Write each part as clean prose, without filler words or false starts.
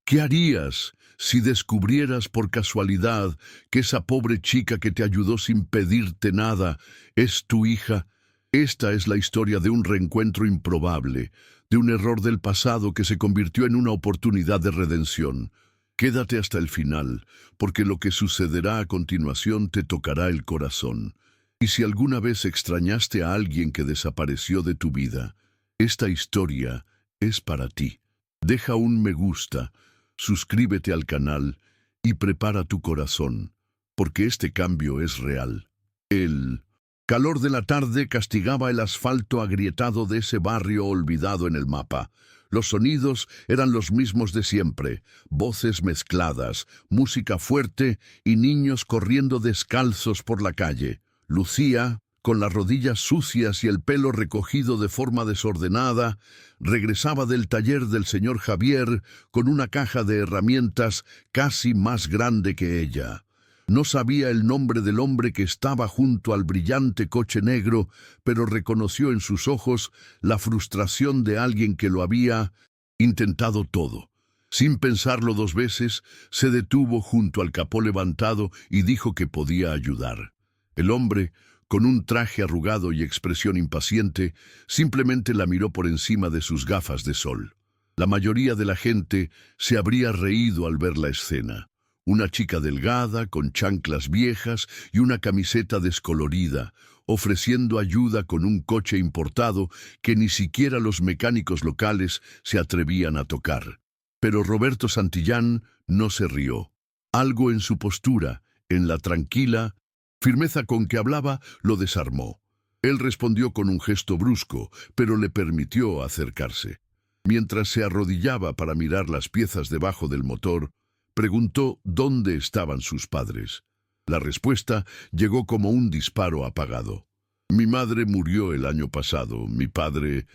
¿Qué harías si descubrieras por casualidad que esa pobre chica que te ayudó sin pedirte nada es tu hija? Esta es la historia de un reencuentro improbable, de un error del pasado que se convirtió en una oportunidad de redención. Quédate hasta el final, porque lo que sucederá a continuación te tocará el corazón. Y si alguna vez extrañaste a alguien que desapareció de tu vida, esta historia es para ti. Deja un me gusta, suscríbete al canal y prepara tu corazón, porque este cambio es real. El calor de la tarde castigaba el asfalto agrietado de ese barrio olvidado en el mapa. Los sonidos eran los mismos de siempre, voces mezcladas, música fuerte y niños corriendo descalzos por la calle. Lucía, con las rodillas sucias y el pelo recogido de forma desordenada, regresaba del taller del señor Javier con una caja de herramientas casi más grande que ella. No sabía el nombre del hombre que estaba junto al brillante coche negro, pero reconoció en sus ojos la frustración de alguien que lo había intentado todo. Sin pensarlo dos veces, se detuvo junto al capó levantado y dijo que podía ayudar. El hombre, con un traje arrugado y expresión impaciente, simplemente la miró por encima de sus gafas de sol. La mayoría de la gente se habría reído al ver la escena. Una chica delgada, con chanclas viejas y una camiseta descolorida, ofreciendo ayuda con un coche importado que ni siquiera los mecánicos locales se atrevían a tocar. Pero Roberto Santillán no se rió. Algo en su postura, en la tranquila firmeza con que hablaba, lo desarmó. Él respondió con un gesto brusco, pero le permitió acercarse. Mientras se arrodillaba para mirar las piezas debajo del motor, preguntó dónde estaban sus padres. La respuesta llegó como un disparo apagado. Mi madre murió el año pasado. Mi padre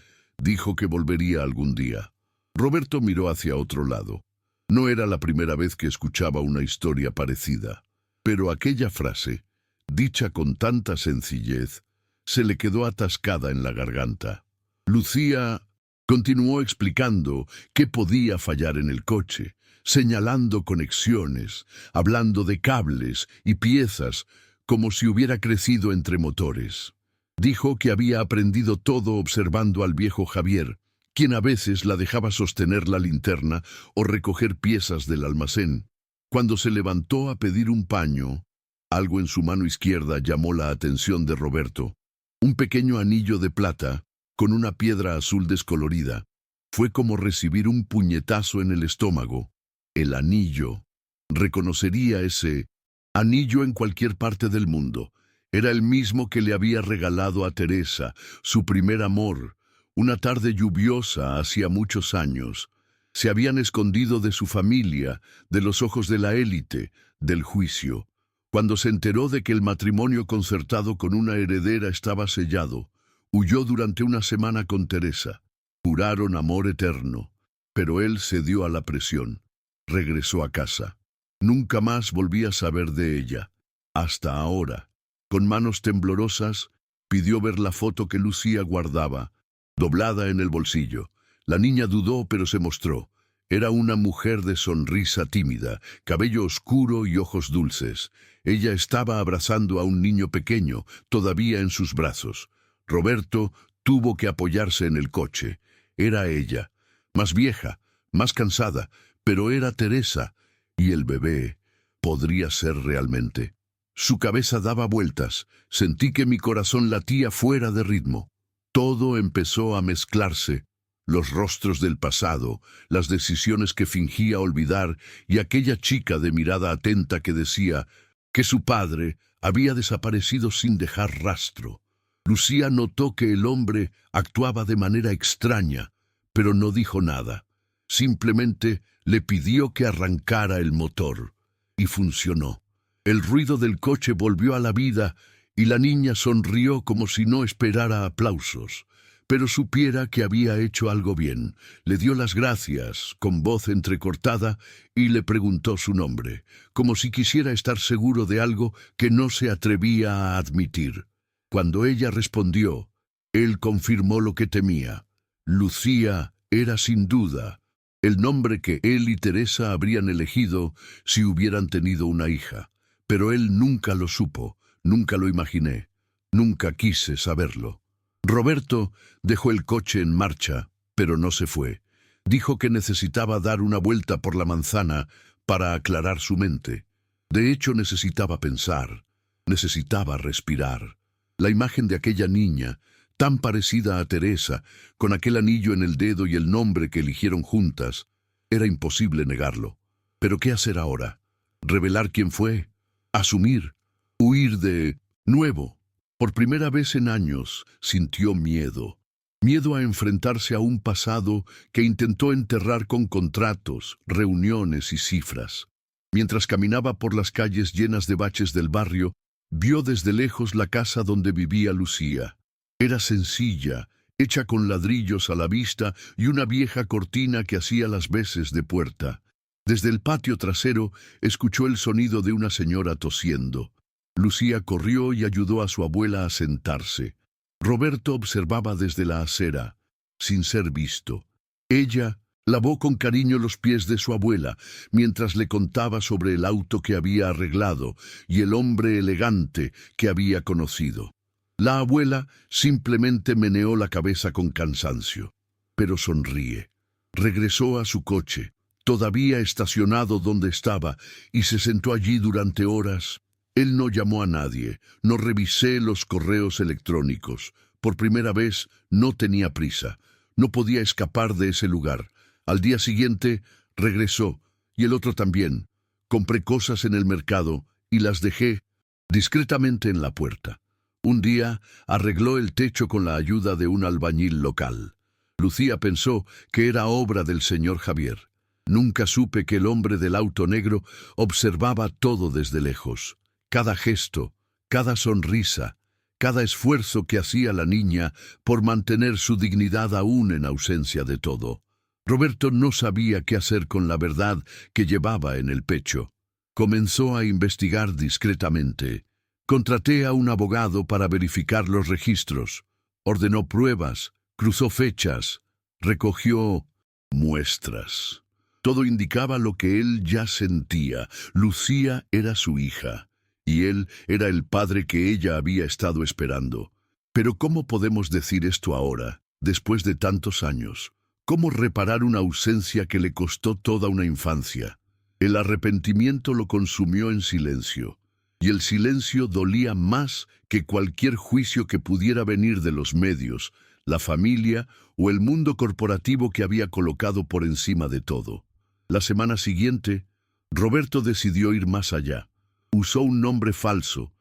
dijo que volvería algún día. Roberto miró hacia otro lado. No era la primera vez que escuchaba una historia parecida, pero aquella frase, dicha con tanta sencillez, se le quedó atascada en la garganta. Lucía continuó explicando qué podía fallar en el coche, señalando conexiones, hablando de cables y piezas, como si hubiera crecido entre motores. Dijo que había aprendido todo observando al viejo Javier, quien a veces la dejaba sostener la linterna o recoger piezas del almacén. Cuando se levantó a pedir un paño, algo en su mano izquierda llamó la atención de Roberto. Un pequeño anillo de plata, con una piedra azul descolorida. Fue como recibir un puñetazo en el estómago. El anillo. Reconocería ese anillo en cualquier parte del mundo. Era el mismo que le había regalado a Teresa, su primer amor, una tarde lluviosa hacía muchos años. Se habían escondido de su familia, de los ojos de la élite, del juicio. Cuando se enteró de que el matrimonio concertado con una heredera estaba sellado, huyó durante una semana con Teresa. Juraron amor eterno, pero él cedió a la presión. Regresó a casa. Nunca más volví a saber de ella. Hasta ahora. Con manos temblorosas, pidió ver la foto que Lucía guardaba, doblada en el bolsillo. La niña dudó, pero se mostró. Era una mujer de sonrisa tímida, cabello oscuro y ojos dulces. Ella estaba abrazando a un niño pequeño, todavía en sus brazos. Roberto tuvo que apoyarse en el coche. Era ella, más vieja, más cansada, pero era Teresa, y el bebé podría ser realmente. Su cabeza daba vueltas. Sentí que mi corazón latía fuera de ritmo. Todo empezó a mezclarse. Los rostros del pasado, las decisiones que fingía olvidar y aquella chica de mirada atenta que decía que su padre había desaparecido sin dejar rastro. Lucía notó que el hombre actuaba de manera extraña, pero no dijo nada. Simplemente le pidió que arrancara el motor, y funcionó. El ruido del coche volvió a la vida y la niña sonrió como si no esperara aplausos. Pero supiera que había hecho algo bien. Le dio las gracias, con voz entrecortada, y le preguntó su nombre, como si quisiera estar seguro de algo que no se atrevía a admitir. Cuando ella respondió, él confirmó lo que temía. Lucía era sin duda el nombre que él y Teresa habrían elegido si hubieran tenido una hija. Pero él nunca lo supo, nunca lo imaginé, nunca quise saberlo. Roberto dejó el coche en marcha, pero no se fue. Dijo que necesitaba dar una vuelta por la manzana para aclarar su mente. De hecho, necesitaba pensar, necesitaba respirar. La imagen de aquella niña, tan parecida a Teresa, con aquel anillo en el dedo y el nombre que eligieron juntas, era imposible negarlo. ¿Pero qué hacer ahora? ¿Revelar quién fue? ¿Asumir? ¿Huir de nuevo? Por primera vez en años sintió miedo. Miedo a enfrentarse a un pasado que intentó enterrar con contratos, reuniones y cifras. Mientras caminaba por las calles llenas de baches del barrio, vio desde lejos la casa donde vivía Lucía. Era sencilla, hecha con ladrillos a la vista y una vieja cortina que hacía las veces de puerta. Desde el patio trasero escuchó el sonido de una señora tosiendo. Lucía corrió y ayudó a su abuela a sentarse. Roberto observaba desde la acera, sin ser visto. Ella lavó con cariño los pies de su abuela, mientras le contaba sobre el auto que había arreglado y el hombre elegante que había conocido. La abuela simplemente meneó la cabeza con cansancio, pero sonríe. Regresó a su coche, todavía estacionado donde estaba, y se sentó allí durante horas. Él no llamó a nadie, no revisé los correos electrónicos. Por primera vez no tenía prisa, no podía escapar de ese lugar. Al día siguiente regresó, y el otro también. Compré cosas en el mercado y las dejé discretamente en la puerta. Un día arregló el techo con la ayuda de un albañil local. Lucía pensó que era obra del señor Javier. Nunca supe que el hombre del auto negro observaba todo desde lejos. Cada gesto, cada sonrisa, cada esfuerzo que hacía la niña por mantener su dignidad aún en ausencia de todo. Roberto no sabía qué hacer con la verdad que llevaba en el pecho. Comenzó a investigar discretamente. Contraté a un abogado para verificar los registros. Ordenó pruebas, cruzó fechas, recogió muestras. Todo indicaba lo que él ya sentía. Lucía era su hija, y él era el padre que ella había estado esperando. Pero ¿cómo podemos decir esto ahora, después de tantos años? ¿Cómo reparar una ausencia que le costó toda una infancia? El arrepentimiento lo consumió en silencio, y el silencio dolía más que cualquier juicio que pudiera venir de los medios, la familia o el mundo corporativo que había colocado por encima de todo. La semana siguiente, Roberto decidió ir más allá. Usó un nombre falso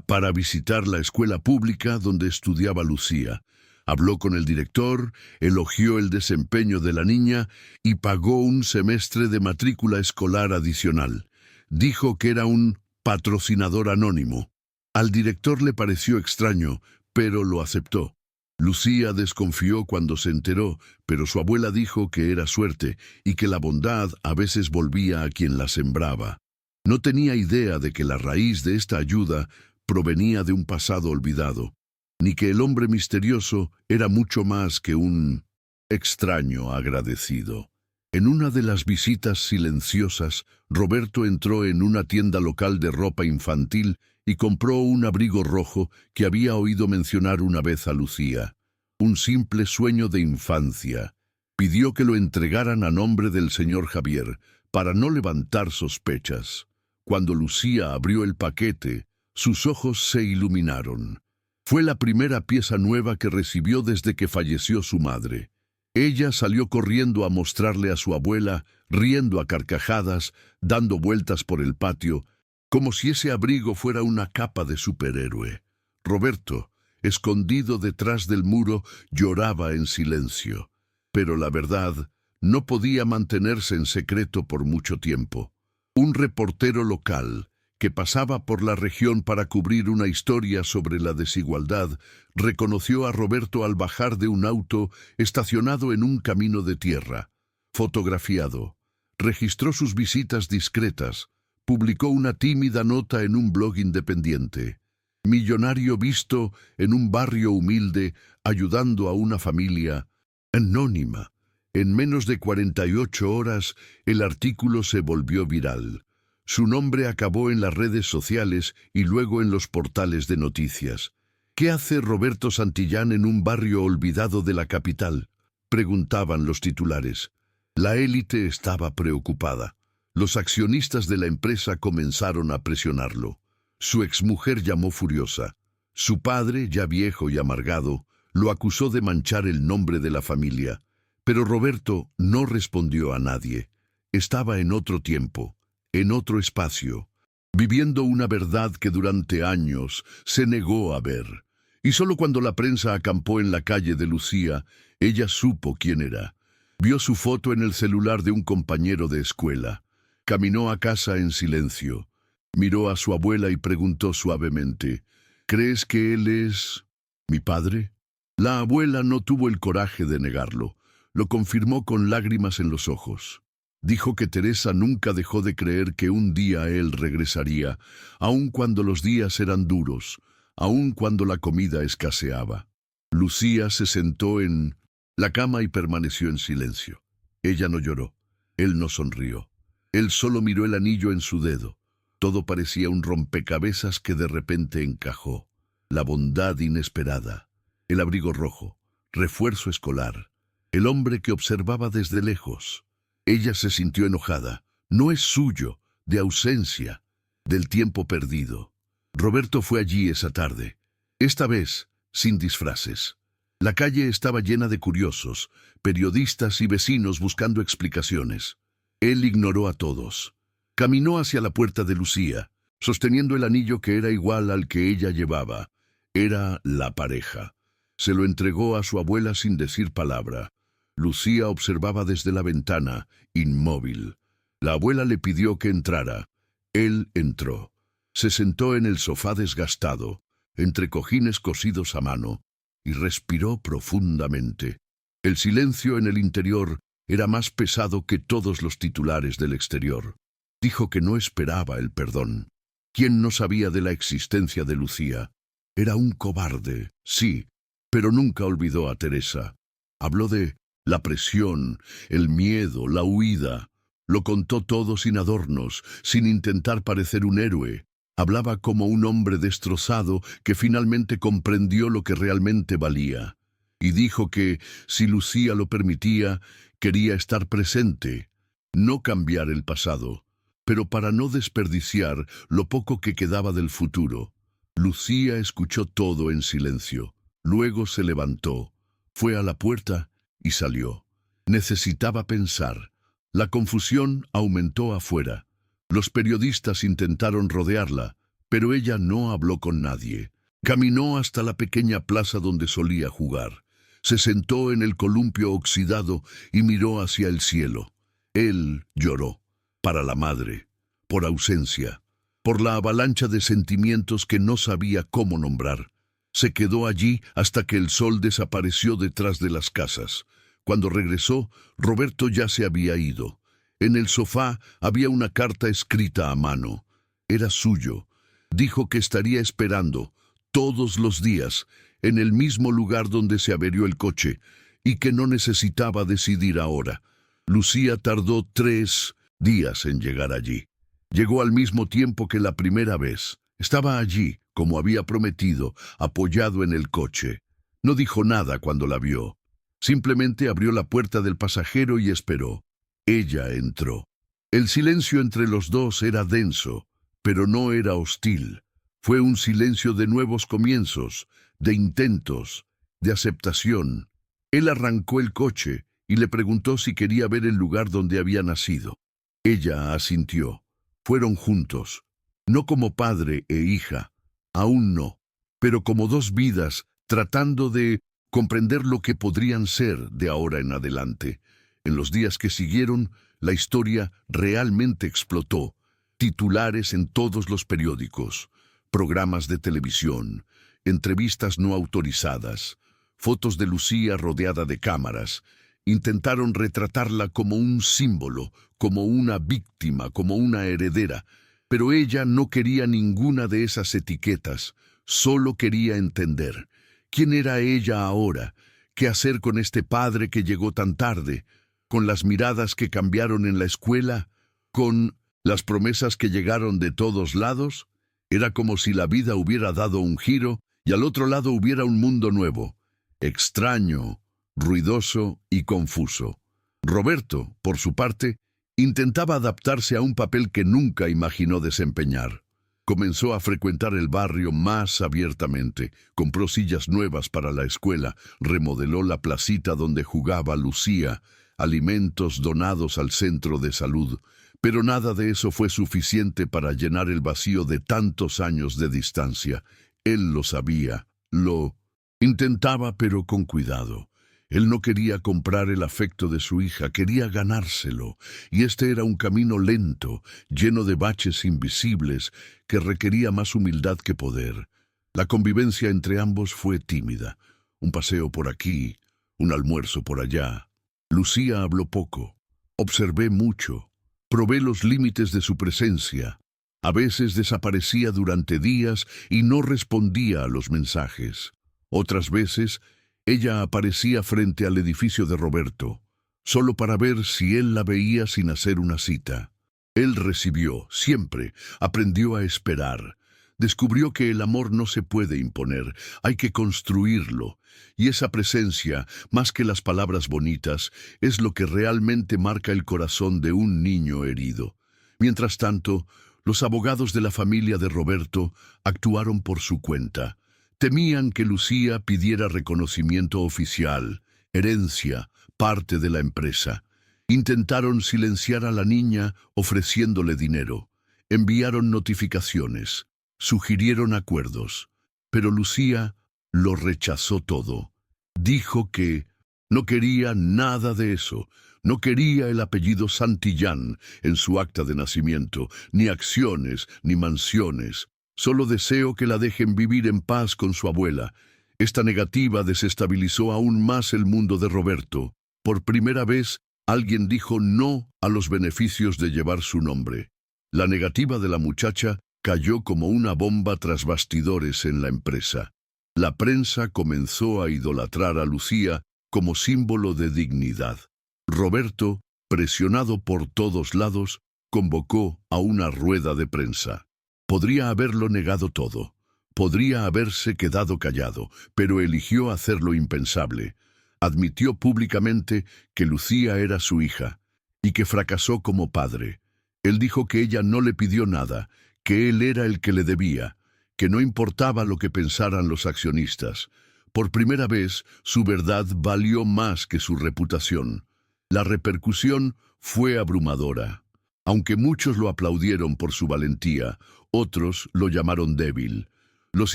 para visitar la escuela pública donde estudiaba Lucía. Habló con el director, elogió el desempeño de la niña y pagó un semestre de matrícula escolar adicional. Dijo que era un patrocinador anónimo. Al director le pareció extraño, pero lo aceptó. Lucía desconfió cuando se enteró, pero su abuela dijo que era suerte y que la bondad a veces volvía a quien la sembraba. No tenía idea de que la raíz de esta ayuda provenía de un pasado olvidado, ni que el hombre misterioso era mucho más que un extraño agradecido. En una de las visitas silenciosas, Roberto entró en una tienda local de ropa infantil y compró un abrigo rojo que había oído mencionar una vez a Lucía. Un simple sueño de infancia. Pidió que lo entregaran a nombre del señor Javier, para no levantar sospechas. Cuando Lucía abrió el paquete, sus ojos se iluminaron. Fue la primera pieza nueva que recibió desde que falleció su madre. Ella salió corriendo a mostrarle a su abuela, riendo a carcajadas, dando vueltas por el patio, como si ese abrigo fuera una capa de superhéroe. Roberto, escondido detrás del muro, lloraba en silencio. Pero la verdad no podía mantenerse en secreto por mucho tiempo. Un reportero local, que pasaba por la región para cubrir una historia sobre la desigualdad, reconoció a Roberto al bajar de un auto estacionado en un camino de tierra. Fotografiado. Registró sus visitas discretas. Publicó una tímida nota en un blog independiente. Millonario visto en un barrio humilde, ayudando a una familia anónima. En menos de 48 horas, el artículo se volvió viral. Su nombre acabó en las redes sociales y luego en los portales de noticias. ¿Qué hace Roberto Santillán en un barrio olvidado de la capital?, preguntaban los titulares. La élite estaba preocupada. Los accionistas de la empresa comenzaron a presionarlo. Su exmujer llamó furiosa. Su padre, ya viejo y amargado, lo acusó de manchar el nombre de la familia. Pero Roberto no respondió a nadie. Estaba en otro tiempo, en otro espacio, viviendo una verdad que durante años se negó a ver. Y solo cuando la prensa acampó en la calle de Lucía, ella supo quién era. Vio su foto en el celular de un compañero de escuela. Caminó a casa en silencio. Miró a su abuela y preguntó suavemente, ¿crees que él es mi padre? La abuela no tuvo el coraje de negarlo. Lo confirmó con lágrimas en los ojos. Dijo que Teresa nunca dejó de creer que un día él regresaría, aun cuando los días eran duros, aun cuando la comida escaseaba. Lucía se sentó en la cama y permaneció en silencio. Ella no lloró. Él no sonrió. Él solo miró el anillo en su dedo. Todo parecía un rompecabezas que de repente encajó. La bondad inesperada, el abrigo rojo, refuerzo escolar, el hombre que observaba desde lejos. Ella se sintió enojada. No es suyo, de ausencia, del tiempo perdido. Roberto fue allí esa tarde, esta vez sin disfraces. La calle estaba llena de curiosos, periodistas y vecinos buscando explicaciones. Él ignoró a todos. Caminó hacia la puerta de Lucía, sosteniendo el anillo que era igual al que ella llevaba. Era la pareja. Se lo entregó a su abuela sin decir palabra. Lucía observaba desde la ventana, inmóvil. La abuela le pidió que entrara. Él entró. Se sentó en el sofá desgastado, entre cojines cosidos a mano, y respiró profundamente. El silencio en el interior era más pesado que todos los titulares del exterior. Dijo que no esperaba el perdón. ¿Quién no sabía de la existencia de Lucía? Era un cobarde, sí, pero nunca olvidó a Teresa. Habló de la presión, el miedo, la huida. Lo contó todo sin adornos, sin intentar parecer un héroe. Hablaba como un hombre destrozado que finalmente comprendió lo que realmente valía. Y dijo que, si Lucía lo permitía, quería estar presente, no cambiar el pasado, pero para no desperdiciar lo poco que quedaba del futuro. Lucía escuchó todo en silencio. Luego se levantó, fue a la puerta y salió. Necesitaba pensar. La confusión aumentó afuera. Los periodistas intentaron rodearla, pero ella no habló con nadie. Caminó hasta la pequeña plaza donde solía jugar. Se sentó en el columpio oxidado y miró hacia el cielo. Él lloró, para la madre, por ausencia, por la avalancha de sentimientos que no sabía cómo nombrar. Se quedó allí hasta que el sol desapareció detrás de las casas. Cuando regresó, Roberto ya se había ido. En el sofá había una carta escrita a mano. Era suyo. Dijo que estaría esperando, todos los días, en el mismo lugar donde se averió el coche, y que no necesitaba decidir ahora. Lucía tardó 3 días en llegar allí. Llegó al mismo tiempo que la primera vez. Estaba allí, como había prometido, apoyado en el coche. No dijo nada cuando la vio. Simplemente abrió la puerta del pasajero y esperó. Ella entró. El silencio entre los dos era denso, pero no era hostil. Fue un silencio de nuevos comienzos, de intentos, de aceptación. Él arrancó el coche y le preguntó si quería ver el lugar donde había nacido. Ella asintió. Fueron juntos, no como padre e hija, aún no, pero como dos vidas tratando de comprender lo que podrían ser de ahora en adelante. En los días que siguieron, la historia realmente explotó. Titulares en todos los periódicos, programas de televisión, entrevistas no autorizadas, fotos de Lucía rodeada de cámaras. Intentaron retratarla como un símbolo, como una víctima, como una heredera, pero ella no quería ninguna de esas etiquetas, solo quería entender. ¿Quién era ella ahora? ¿Qué hacer con este padre que llegó tan tarde? con las miradas que cambiaron en la escuela, con las promesas que llegaron de todos lados. Era como si la vida hubiera dado un giro y al otro lado hubiera un mundo nuevo, extraño, ruidoso y confuso. Roberto, por su parte, intentaba adaptarse a un papel que nunca imaginó desempeñar. Comenzó a frecuentar el barrio más abiertamente, compró sillas nuevas para la escuela, remodeló la placita donde jugaba Lucía, alimentos donados al centro de salud, pero nada de eso fue suficiente para llenar el vacío de tantos años de distancia. Él lo sabía, lo intentaba, pero con cuidado. Él no quería comprar el afecto de su hija, quería ganárselo, y este era un camino lento, lleno de baches invisibles, que requería más humildad que poder. La convivencia entre ambos fue tímida. Un paseo por aquí, un almuerzo por allá. Lucía habló poco. Observé mucho. Probé los límites de su presencia. A veces desaparecía durante días y no respondía a los mensajes. Otras veces, ella aparecía frente al edificio de Roberto, solo para ver si él la veía sin hacer una cita. Él recibió, siempre, aprendió a esperar. Descubrió que el amor no se puede imponer, hay que construirlo. Y esa presencia, más que las palabras bonitas, es lo que realmente marca el corazón de un niño herido. Mientras tanto, los abogados de la familia de Roberto actuaron por su cuenta. Temían que Lucía pidiera reconocimiento oficial, herencia, parte de la empresa. Intentaron silenciar a la niña ofreciéndole dinero. Enviaron notificaciones, sugirieron acuerdos. Pero Lucía lo rechazó todo. Dijo que no quería nada de eso. No quería el apellido Santillán en su acta de nacimiento, ni acciones, ni mansiones. Solo deseo que la dejen vivir en paz con su abuela. Esta negativa desestabilizó aún más el mundo de Roberto. Por primera vez, alguien dijo no a los beneficios de llevar su nombre. La negativa de la muchacha cayó como una bomba tras bastidores en la empresa. La prensa comenzó a idolatrar a Lucía como símbolo de dignidad. Roberto, presionado por todos lados, convocó a una rueda de prensa. Podría haberlo negado todo, podría haberse quedado callado, pero eligió hacer lo impensable. Admitió públicamente que Lucía era su hija y que fracasó como padre. Él dijo que ella no le pidió nada, que él era el que le debía, que no importaba lo que pensaran los accionistas. Por primera vez, su verdad valió más que su reputación. La repercusión fue abrumadora. Aunque muchos lo aplaudieron por su valentía, otros lo llamaron débil. Los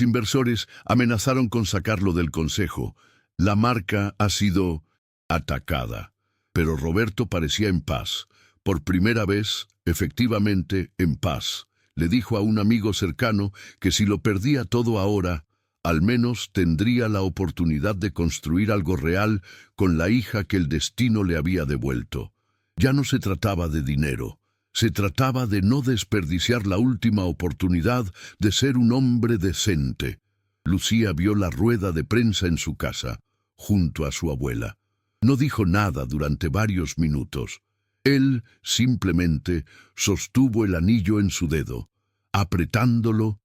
inversores amenazaron con sacarlo del consejo. La marca ha sido atacada. Pero Roberto parecía en paz. Por primera vez, efectivamente, en paz. Le dijo a un amigo cercano que si lo perdía todo ahora, al menos tendría la oportunidad de construir algo real con la hija que el destino le había devuelto. Ya no se trataba de dinero. Se trataba de no desperdiciar la última oportunidad de ser un hombre decente. Lucía vio la rueda de prensa en su casa, junto a su abuela. No dijo nada durante varios minutos. Él simplemente sostuvo el anillo en su dedo, apretándolo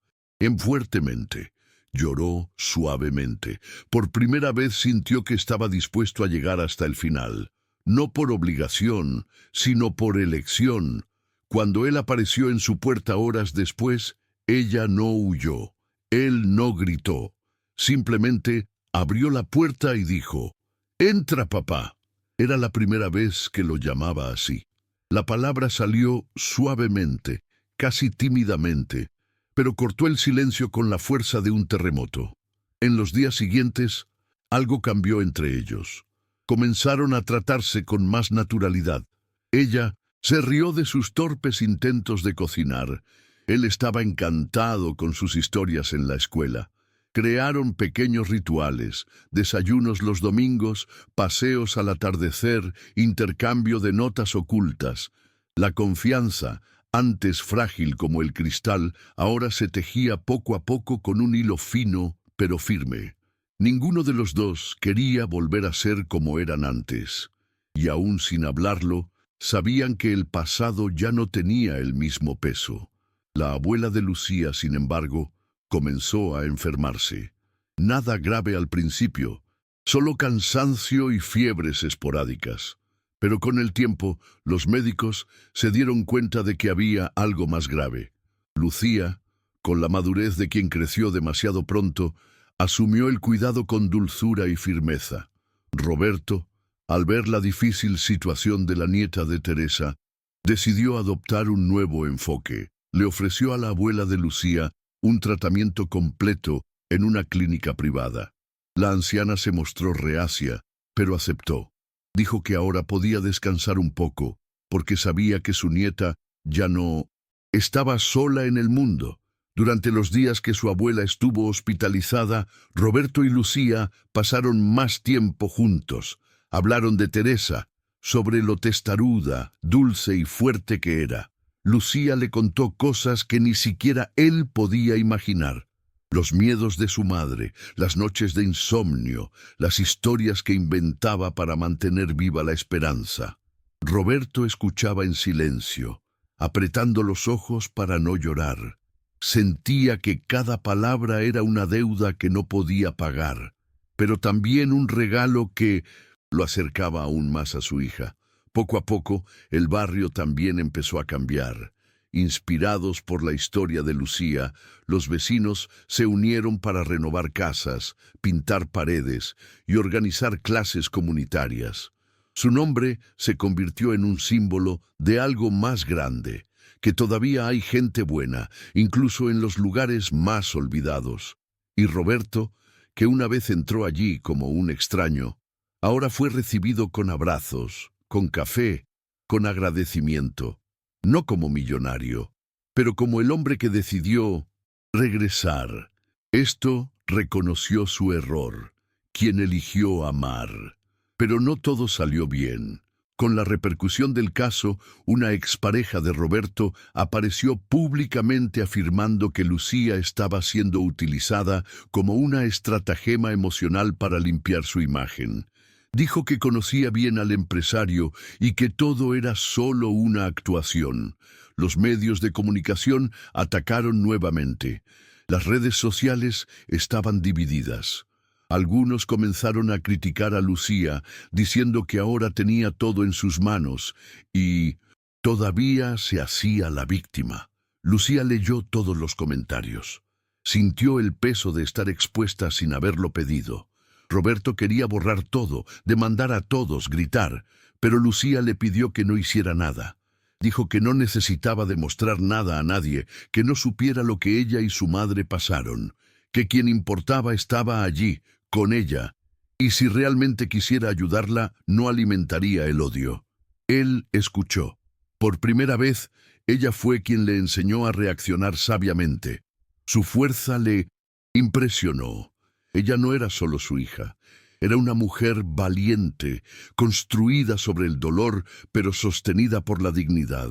fuertemente. Lloró suavemente. Por primera vez sintió que estaba dispuesto a llegar hasta el final. No por obligación, sino por elección. Cuando él apareció en su puerta horas después, ella no huyó. Él no gritó. Simplemente abrió la puerta y dijo, «Entra, papá». Era la primera vez que lo llamaba así. La palabra salió suavemente, casi tímidamente, pero cortó el silencio con la fuerza de un terremoto. En los días siguientes, algo cambió entre ellos. Comenzaron a tratarse con más naturalidad. Ella se rió de sus torpes intentos de cocinar. Él estaba encantado con sus historias en la escuela. Crearon pequeños rituales, desayunos los domingos, paseos al atardecer, intercambio de notas ocultas. La confianza, antes frágil como el cristal, ahora se tejía poco a poco con un hilo fino, pero firme. Ninguno de los dos quería volver a ser como eran antes. y aún sin hablarlo, sabían que el pasado ya no tenía el mismo peso. La abuela de Lucía, sin embargo, comenzó a enfermarse. Nada grave al principio, solo cansancio y fiebres esporádicas. Pero con el tiempo, los médicos se dieron cuenta de que había algo más grave. Lucía, con la madurez de quien creció demasiado pronto, asumió el cuidado con dulzura y firmeza. Roberto, al ver la difícil situación de la nieta de Teresa, decidió adoptar un nuevo enfoque. Le ofreció a la abuela de Lucía un tratamiento completo en una clínica privada. La anciana se mostró reacia, pero aceptó. Dijo que ahora podía descansar un poco, porque sabía que su nieta ya no estaba sola en el mundo. Durante los días que su abuela estuvo hospitalizada, Roberto y Lucía pasaron más tiempo juntos. Hablaron de Teresa, sobre lo testaruda, dulce y fuerte que era. Lucía le contó cosas que ni siquiera él podía imaginar. Los miedos de su madre, las noches de insomnio, las historias que inventaba para mantener viva la esperanza. Roberto escuchaba en silencio, apretando los ojos para no llorar. Sentía que cada palabra era una deuda que no podía pagar, pero también un regalo que lo acercaba aún más a su hija. Poco a poco, el barrio también empezó a cambiar. Inspirados por la historia de Lucía, los vecinos se unieron para renovar casas, pintar paredes y organizar clases comunitarias. Su nombre se convirtió en un símbolo de algo más grande, que todavía hay gente buena, incluso en los lugares más olvidados. Y Roberto, que una vez entró allí como un extraño, ahora fue recibido con abrazos, con café, con agradecimiento. No como millonario, pero como el hombre que decidió regresar. Esto reconoció su error, quien eligió amar. Pero no todo salió bien. Con la repercusión del caso, una expareja de Roberto apareció públicamente afirmando que Lucía estaba siendo utilizada como una estratagema emocional para limpiar su imagen. Dijo que conocía bien al empresario y que todo era solo una actuación. Los medios de comunicación atacaron nuevamente. Las redes sociales estaban divididas. Algunos comenzaron a criticar a Lucía, diciendo que ahora tenía todo en sus manos y todavía se hacía la víctima. Lucía leyó todos los comentarios. Sintió el peso de estar expuesta sin haberlo pedido. Roberto quería borrar todo, demandar a todos, gritar, pero Lucía le pidió que no hiciera nada. Dijo que no necesitaba demostrar nada a nadie, que no supiera lo que ella y su madre pasaron, que quien importaba estaba allí, con ella, y si realmente quisiera ayudarla, no alimentaría el odio. Él escuchó. Por primera vez, ella fue quien le enseñó a reaccionar sabiamente. Su fuerza le impresionó. Ella no era solo su hija, era una mujer valiente, construida sobre el dolor, pero sostenida por la dignidad.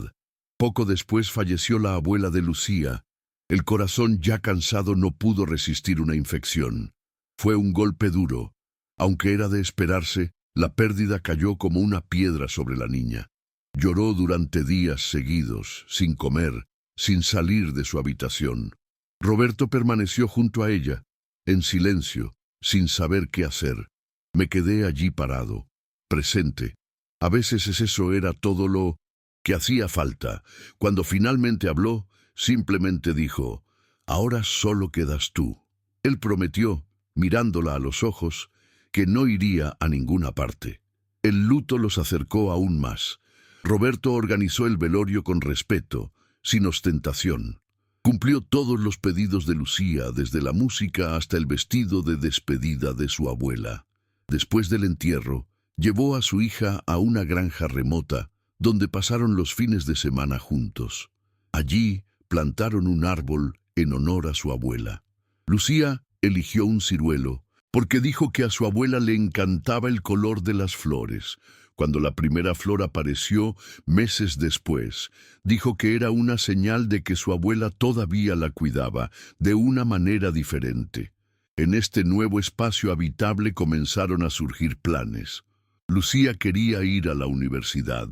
Poco después falleció la abuela de Lucía. El corazón ya cansado no pudo resistir una infección. Fue un golpe duro. Aunque era de esperarse, la pérdida cayó como una piedra sobre la niña. Lloró durante días seguidos, sin comer, sin salir de su habitación. Roberto permaneció junto a ella, en silencio, sin saber qué hacer. Me quedé allí parado, presente. A veces eso era todo lo que hacía falta. Cuando finalmente habló, simplemente dijo, «Ahora solo quedas tú». Él prometió, mirándola a los ojos, que no iría a ninguna parte. El luto los acercó aún más. Roberto organizó el velorio con respeto, sin ostentación. Cumplió todos los pedidos de Lucía, desde la música hasta el vestido de despedida de su abuela. Después del entierro, llevó a su hija a una granja remota, donde pasaron los fines de semana juntos. Allí plantaron un árbol en honor a su abuela. Lucía eligió un ciruelo, porque dijo que a su abuela le encantaba el color de las flores. Cuando la primera flor apareció, meses después, dijo que era una señal de que su abuela todavía la cuidaba, de una manera diferente. En este nuevo espacio habitable comenzaron a surgir planes. Lucía quería ir a la universidad.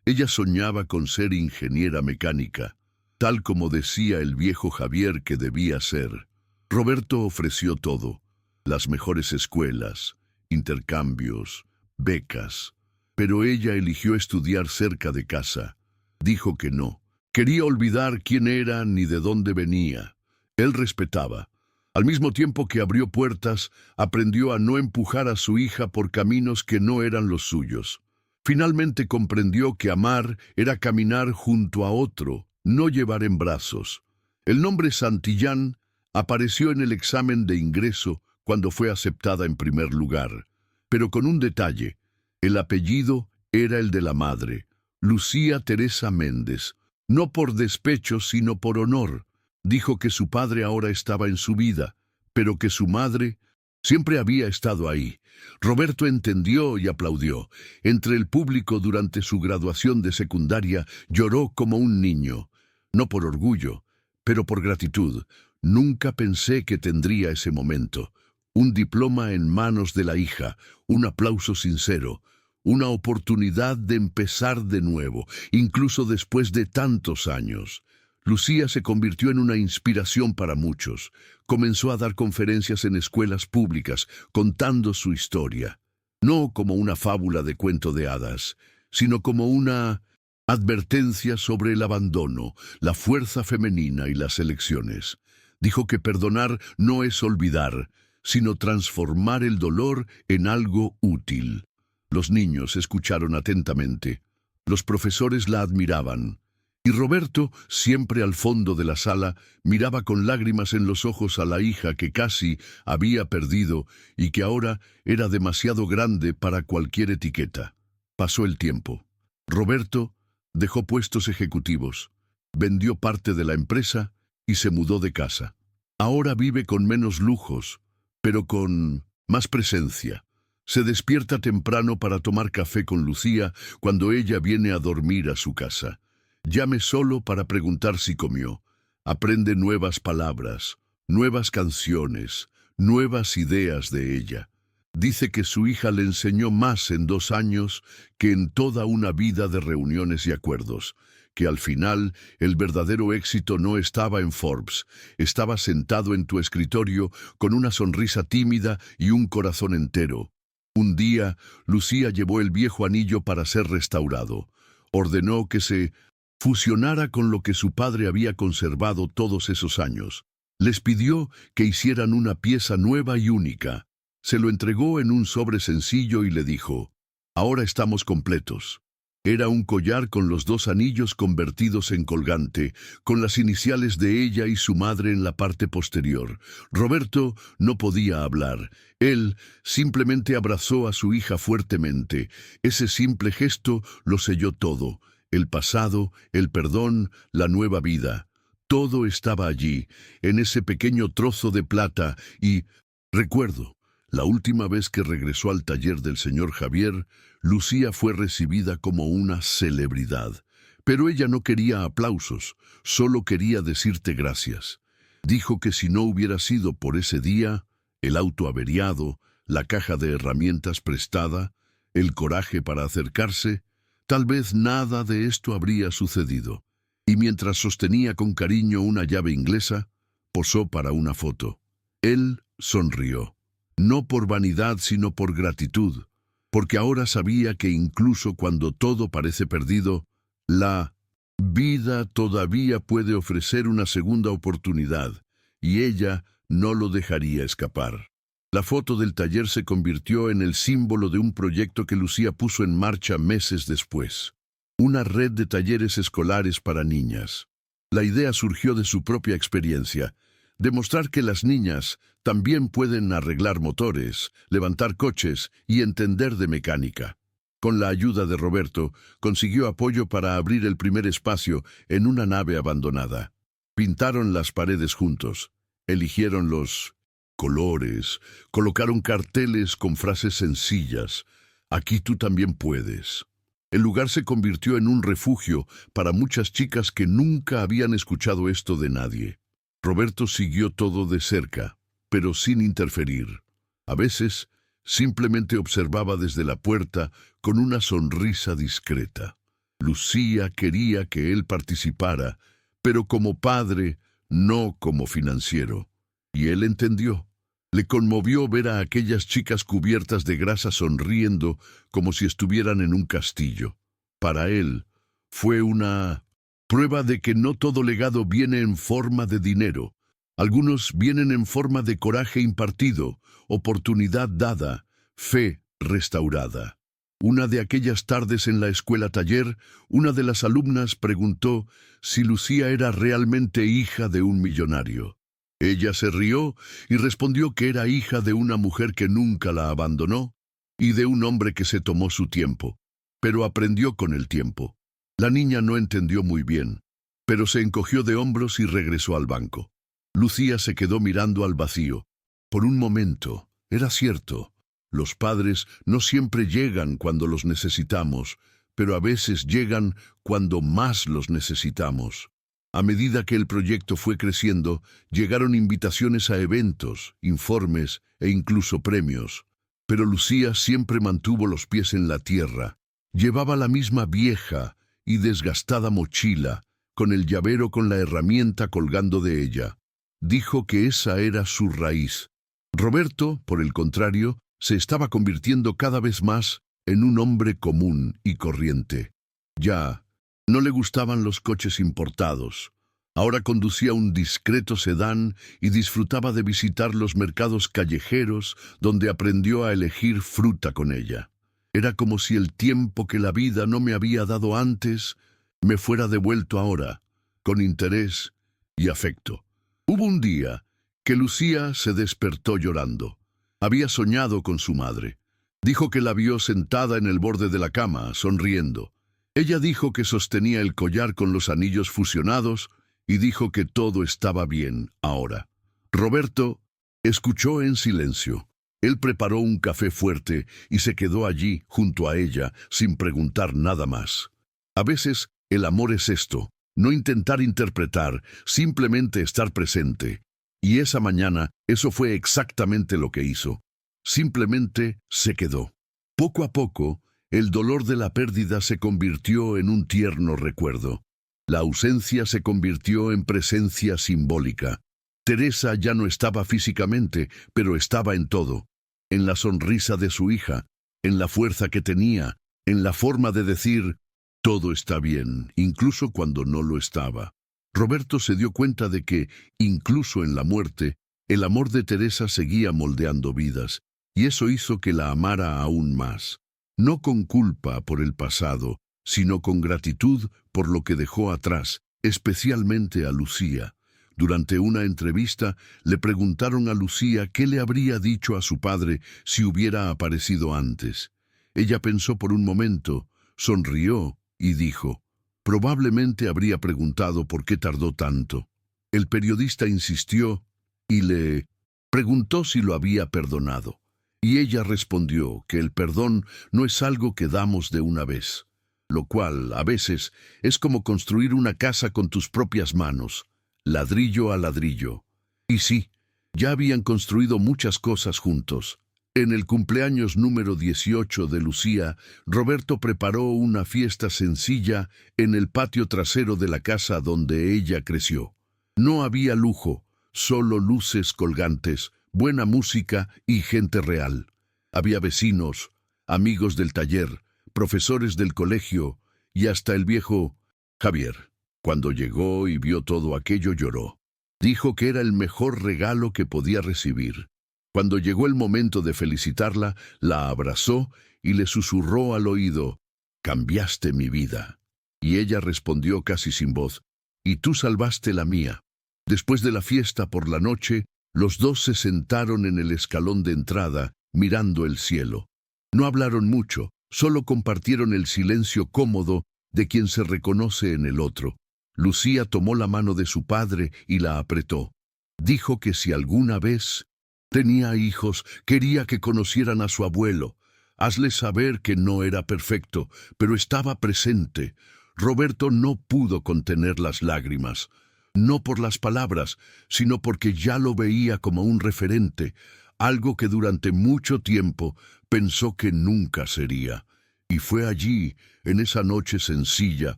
Ella soñaba con ser ingeniera mecánica, tal como decía el viejo Javier que debía ser. Roberto ofreció todo: las mejores escuelas, intercambios, becas. Pero ella eligió estudiar cerca de casa. Dijo que no. Quería olvidar quién era ni de dónde venía. Él respetaba. Al mismo tiempo que abrió puertas, aprendió a no empujar a su hija por caminos que no eran los suyos. Finalmente comprendió que amar era caminar junto a otro, no llevar en brazos. El nombre Santillán apareció en el examen de ingreso cuando fue aceptada en primer lugar, pero con un detalle: el apellido era el de la madre, Lucía Teresa Méndez, no por despecho sino por honor. Dijo que su padre ahora estaba en su vida, pero que su madre siempre había estado ahí. Roberto entendió y aplaudió. Entre el público durante su graduación de secundaria lloró como un niño, no por orgullo, pero por gratitud. Nunca pensé que tendría ese momento. Un diploma en manos de la hija, un aplauso sincero, una oportunidad de empezar de nuevo, incluso después de tantos años. Lucía se convirtió en una inspiración para muchos. Comenzó a dar conferencias en escuelas públicas, contando su historia. No como una fábula de cuento de hadas, sino como una advertencia sobre el abandono, la fuerza femenina y las elecciones. Dijo que perdonar no es olvidar, sino transformar el dolor en algo útil. Los niños escucharon atentamente. Los profesores la admiraban. Y Roberto, siempre al fondo de la sala, miraba con lágrimas en los ojos a la hija que casi había perdido y que ahora era demasiado grande para cualquier etiqueta. Pasó el tiempo. Roberto dejó puestos ejecutivos, vendió parte de la empresa y se mudó de casa. Ahora vive con menos lujos, pero con más presencia. Se despierta temprano para tomar café con Lucía cuando ella viene a dormir a su casa. Llame solo para preguntar si comió. Aprende nuevas palabras, nuevas canciones, nuevas ideas de ella. Dice que su hija le enseñó más en 2 años que en toda una vida de reuniones y acuerdos, que al final el verdadero éxito no estaba en Forbes, estaba sentado en tu escritorio con una sonrisa tímida y un corazón entero. Un día, Lucía llevó el viejo anillo para ser restaurado. Ordenó que se fusionara con lo que su padre había conservado todos esos años. Les pidió que hicieran una pieza nueva y única. Se lo entregó en un sobre sencillo y le dijo: «Ahora estamos completos». Era un collar con los 2 anillos convertidos en colgante, con las iniciales de ella y su madre en la parte posterior. Roberto no podía hablar. Él simplemente abrazó a su hija fuertemente. Ese simple gesto lo selló todo. El pasado, el perdón, la nueva vida. Todo estaba allí, en ese pequeño trozo de plata, y recuerdo, la última vez que regresó al taller del señor Javier, Lucía fue recibida como una celebridad. Pero ella no quería aplausos, solo quería decirte gracias. Dijo que si no hubiera sido por ese día, el auto averiado, la caja de herramientas prestada, el coraje para acercarse, tal vez nada de esto habría sucedido. Y mientras sostenía con cariño una llave inglesa, posó para una foto. Él sonrió. No por vanidad, sino por gratitud, porque ahora sabía que incluso cuando todo parece perdido, la vida todavía puede ofrecer una segunda oportunidad, y ella no lo dejaría escapar. La foto del taller se convirtió en el símbolo de un proyecto que Lucía puso en marcha meses después. Una red de talleres escolares para niñas. La idea surgió de su propia experiencia: demostrar que las niñas también pueden arreglar motores, levantar coches y entender de mecánica. Con la ayuda de Roberto, consiguió apoyo para abrir el primer espacio en una nave abandonada. Pintaron las paredes juntos, eligieron los colores, colocaron carteles con frases sencillas: «Aquí tú también puedes». El lugar se convirtió en un refugio para muchas chicas que nunca habían escuchado esto de nadie. Roberto siguió todo de cerca, pero sin interferir. A veces simplemente observaba desde la puerta con una sonrisa discreta. Lucía quería que él participara, pero como padre, no como financiero. Y él entendió. Le conmovió ver a aquellas chicas cubiertas de grasa sonriendo como si estuvieran en un castillo. Para él, fue una prueba de que no todo legado viene en forma de dinero. Algunos vienen en forma de coraje impartido, oportunidad dada, fe restaurada. Una de aquellas tardes en la escuela taller, una de las alumnas preguntó si Lucía era realmente hija de un millonario. Ella se rió y respondió que era hija de una mujer que nunca la abandonó y de un hombre que se tomó su tiempo, pero aprendió con el tiempo. La niña no entendió muy bien, pero se encogió de hombros y regresó al banco. Lucía se quedó mirando al vacío. Por un momento, era cierto. Los padres no siempre llegan cuando los necesitamos, pero a veces llegan cuando más los necesitamos. A medida que el proyecto fue creciendo, llegaron invitaciones a eventos, informes e incluso premios. Pero Lucía siempre mantuvo los pies en la tierra. Llevaba la misma vieja y desgastada mochila, con el llavero con la herramienta colgando de ella. Dijo que esa era su raíz. Roberto, por el contrario, se estaba convirtiendo cada vez más en un hombre común y corriente. Ya no le gustaban los coches importados. Ahora conducía un discreto sedán y disfrutaba de visitar los mercados callejeros donde aprendió a elegir fruta con ella. Era como si el tiempo que la vida no me había dado antes me fuera devuelto ahora, con interés y afecto. Hubo un día que Lucía se despertó llorando. Había soñado con su madre. Dijo que la vio sentada en el borde de la cama, sonriendo. Ella dijo que sostenía el collar con los anillos fusionados y dijo que todo estaba bien ahora. Roberto escuchó en silencio. Él preparó un café fuerte y se quedó allí, junto a ella, sin preguntar nada más. A veces, el amor es esto, no intentar interpretar, simplemente estar presente. Y esa mañana, eso fue exactamente lo que hizo. Simplemente se quedó. Poco a poco, el dolor de la pérdida se convirtió en un tierno recuerdo. La ausencia se convirtió en presencia simbólica. Teresa ya no estaba físicamente, pero estaba en todo. En la sonrisa de su hija, en la fuerza que tenía, en la forma de decir, todo está bien, incluso cuando no lo estaba. Roberto se dio cuenta de que, incluso en la muerte, el amor de Teresa seguía moldeando vidas, y eso hizo que la amara aún más. No con culpa por el pasado, sino con gratitud por lo que dejó atrás, especialmente a Lucía. Durante una entrevista, le preguntaron a Lucía qué le habría dicho a su padre si hubiera aparecido antes. Ella pensó por un momento, sonrió y dijo, probablemente habría preguntado por qué tardó tanto. El periodista insistió y le preguntó si lo había perdonado. Y ella respondió que el perdón no es algo que damos de una vez, lo cual, a veces, es como construir una casa con tus propias manos, ladrillo a ladrillo. Y sí, ya habían construido muchas cosas juntos. En el cumpleaños número 18 de Lucía, Roberto preparó una fiesta sencilla en el patio trasero de la casa donde ella creció. No había lujo, solo luces colgantes, buena música y gente real. Había vecinos, amigos del taller, profesores del colegio y hasta el viejo Javier. Cuando llegó y vio todo aquello lloró. Dijo que era el mejor regalo que podía recibir. Cuando llegó el momento de felicitarla, la abrazó y le susurró al oído, «Cambiaste mi vida». Y ella respondió casi sin voz, «Y tú salvaste la mía». Después de la fiesta por la noche, los dos se sentaron en el escalón de entrada, mirando el cielo. No hablaron mucho, solo compartieron el silencio cómodo de quien se reconoce en el otro. Lucía tomó la mano de su padre y la apretó. Dijo que si alguna vez tenía hijos, quería que conocieran a su abuelo. Hazle saber que no era perfecto, pero estaba presente. Roberto no pudo contener las lágrimas. No por las palabras, sino porque ya lo veía como un referente, algo que durante mucho tiempo pensó que nunca sería. Y fue allí, en esa noche sencilla,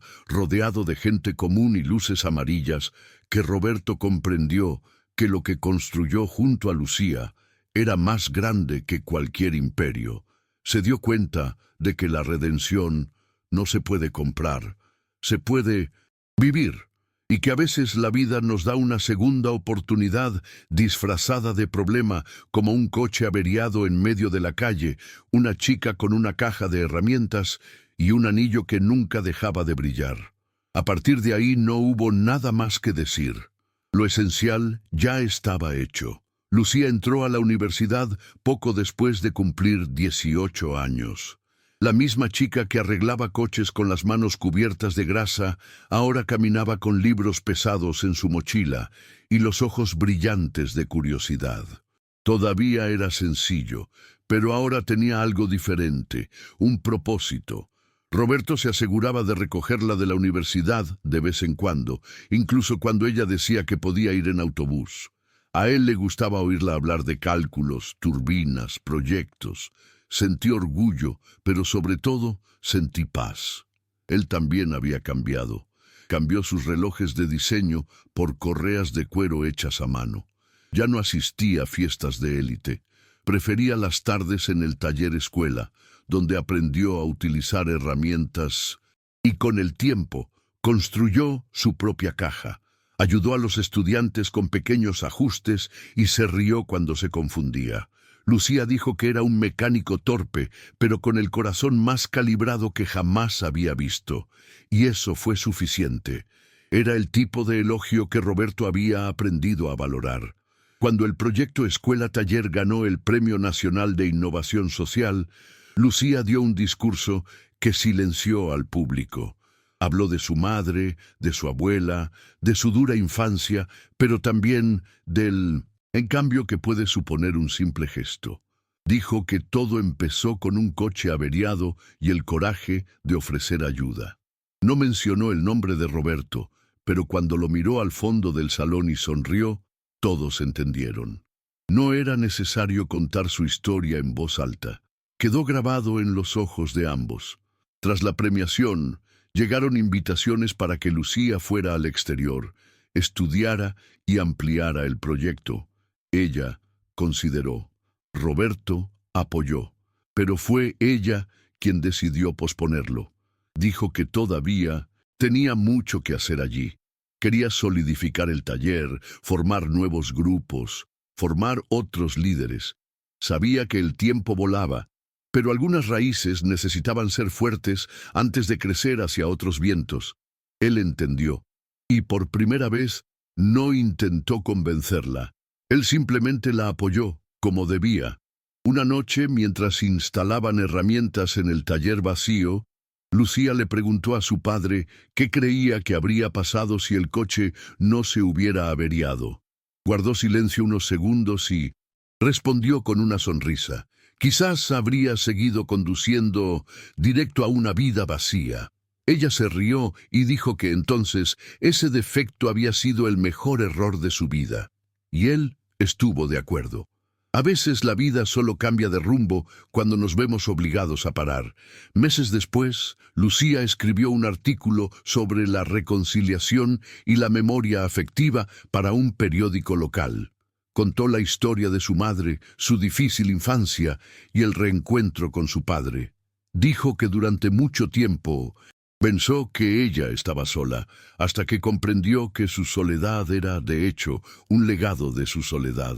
rodeado de gente común y luces amarillas, que Roberto comprendió que lo que construyó junto a Lucía era más grande que cualquier imperio. Se dio cuenta de que la redención no se puede comprar, se puede vivir, y que a veces la vida nos da una segunda oportunidad disfrazada de problema, como un coche averiado en medio de la calle, una chica con una caja de herramientas y un anillo que nunca dejaba de brillar. A partir de ahí no hubo nada más que decir. Lo esencial ya estaba hecho. Lucía entró a la universidad poco después de cumplir 18 años. La misma chica que arreglaba coches con las manos cubiertas de grasa, ahora caminaba con libros pesados en su mochila y los ojos brillantes de curiosidad. Todavía era sencillo, pero ahora tenía algo diferente, un propósito. Roberto se aseguraba de recogerla de la universidad de vez en cuando, incluso cuando ella decía que podía ir en autobús. A él le gustaba oírla hablar de cálculos, turbinas, proyectos. Sentí orgullo, pero sobre todo sentí paz. Él también había cambiado. Cambió sus relojes de diseño por correas de cuero hechas a mano. Ya no asistía a fiestas de élite. Prefería las tardes en el taller escuela, donde aprendió a utilizar herramientas y con el tiempo construyó su propia caja. Ayudó a los estudiantes con pequeños ajustes y se rió cuando se confundía. Lucía dijo que era un mecánico torpe, pero con el corazón más calibrado que jamás había visto. Y eso fue suficiente. Era el tipo de elogio que Roberto había aprendido a valorar. Cuando el proyecto Escuela-Taller ganó el Premio Nacional de Innovación Social, Lucía dio un discurso que silenció al público. Habló de su madre, de su abuela, de su dura infancia, pero también del cambio que puede suponer un simple gesto. Dijo que todo empezó con un coche averiado y el coraje de ofrecer ayuda. No mencionó el nombre de Roberto, pero cuando lo miró al fondo del salón y sonrió, todos entendieron. No era necesario contar su historia en voz alta. Quedó grabado en los ojos de ambos. Tras la premiación, llegaron invitaciones para que Lucía fuera al exterior, estudiara y ampliara el proyecto. Ella consideró. Roberto apoyó, pero fue ella quien decidió posponerlo. Dijo que todavía tenía mucho que hacer allí. Quería solidificar el taller, formar nuevos grupos, formar otros líderes. Sabía que el tiempo volaba, pero algunas raíces necesitaban ser fuertes antes de crecer hacia otros vientos. Él entendió, y por primera vez no intentó convencerla. Él simplemente la apoyó, como debía. Una noche, mientras instalaban herramientas en el taller vacío, Lucía le preguntó a su padre qué creía que habría pasado si el coche no se hubiera averiado. Guardó silencio unos segundos y respondió con una sonrisa. Quizás habría seguido conduciendo directo a una vida vacía. Ella se rió y dijo que entonces ese defecto había sido el mejor error de su vida. Y él estuvo de acuerdo. A veces la vida solo cambia de rumbo cuando nos vemos obligados a parar. Meses después, Lucía escribió un artículo sobre la reconciliación y la memoria afectiva para un periódico local. Contó la historia de su madre, su difícil infancia y el reencuentro con su padre. Dijo que durante mucho tiempo pensó que ella estaba sola, hasta que comprendió que su soledad era, de hecho, un legado de su soledad.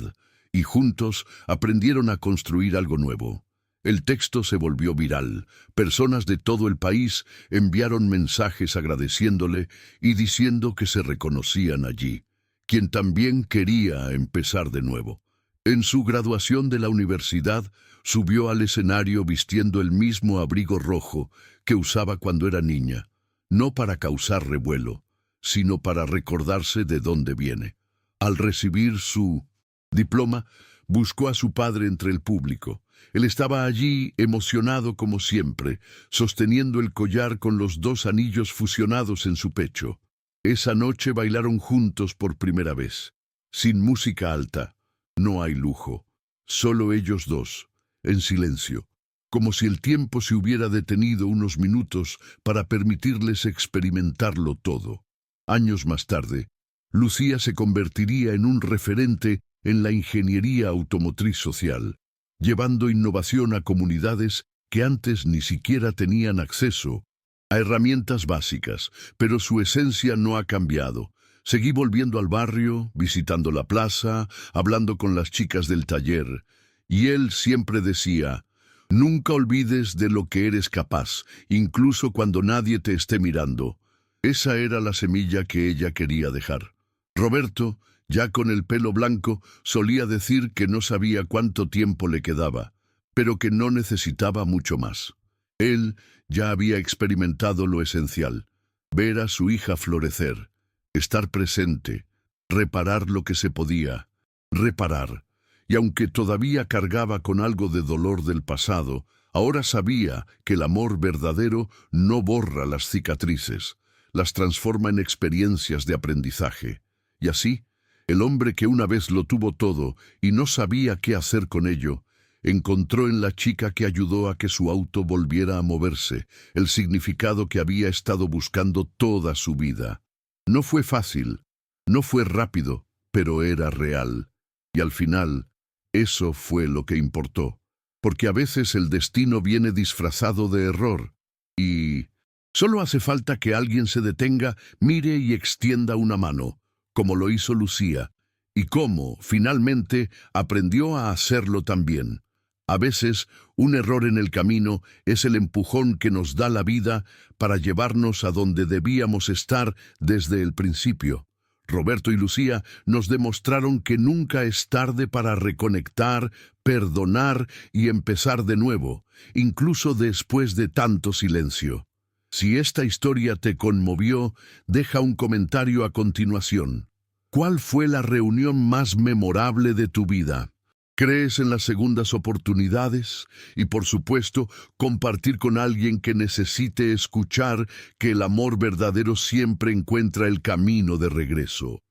Y juntos aprendieron a construir algo nuevo. El texto se volvió viral. Personas de todo el país enviaron mensajes agradeciéndole y diciendo que se reconocían allí, quien también quería empezar de nuevo. En su graduación de la universidad, subió al escenario vistiendo el mismo abrigo rojo que usaba cuando era niña, no para causar revuelo, sino para recordarse de dónde viene. Al recibir su diploma, buscó a su padre entre el público. Él estaba allí, emocionado como siempre, sosteniendo el collar con los 2 anillos fusionados en su pecho. Esa noche bailaron juntos por primera vez. Sin música alta, no hay lujo. Solo ellos dos, en silencio, como si el tiempo se hubiera detenido unos minutos para permitirles experimentarlo todo. Años más tarde, Lucía se convertiría en un referente en la ingeniería automotriz social, llevando innovación a comunidades que antes ni siquiera tenían acceso a herramientas básicas, pero su esencia no ha cambiado. Seguí volviendo al barrio, visitando la plaza, hablando con las chicas del taller, y él siempre decía: nunca olvides de lo que eres capaz, incluso cuando nadie te esté mirando. Esa era la semilla que ella quería dejar. Roberto, ya con el pelo blanco, solía decir que no sabía cuánto tiempo le quedaba, pero que no necesitaba mucho más. Él ya había experimentado lo esencial: ver a su hija florecer, estar presente, reparar lo que se podía, reparar. Y aunque todavía cargaba con algo de dolor del pasado, ahora sabía que el amor verdadero no borra las cicatrices, las transforma en experiencias de aprendizaje. Y así, el hombre que una vez lo tuvo todo y no sabía qué hacer con ello, encontró en la chica que ayudó a que su auto volviera a moverse el significado que había estado buscando toda su vida. No fue fácil, no fue rápido, pero era real. Y al final, eso fue lo que importó. Porque a veces el destino viene disfrazado de error. Y solo hace falta que alguien se detenga, mire y extienda una mano, como lo hizo Lucía, y cómo, finalmente, aprendió a hacerlo también. A veces, un error en el camino es el empujón que nos da la vida para llevarnos a donde debíamos estar desde el principio. Roberto y Lucía nos demostraron que nunca es tarde para reconectar, perdonar y empezar de nuevo, incluso después de tanto silencio. Si esta historia te conmovió, deja un comentario a continuación. ¿Cuál fue la reunión más memorable de tu vida? ¿Crees en las segundas oportunidades? Y por supuesto, compartir con alguien que necesite escuchar que el amor verdadero siempre encuentra el camino de regreso.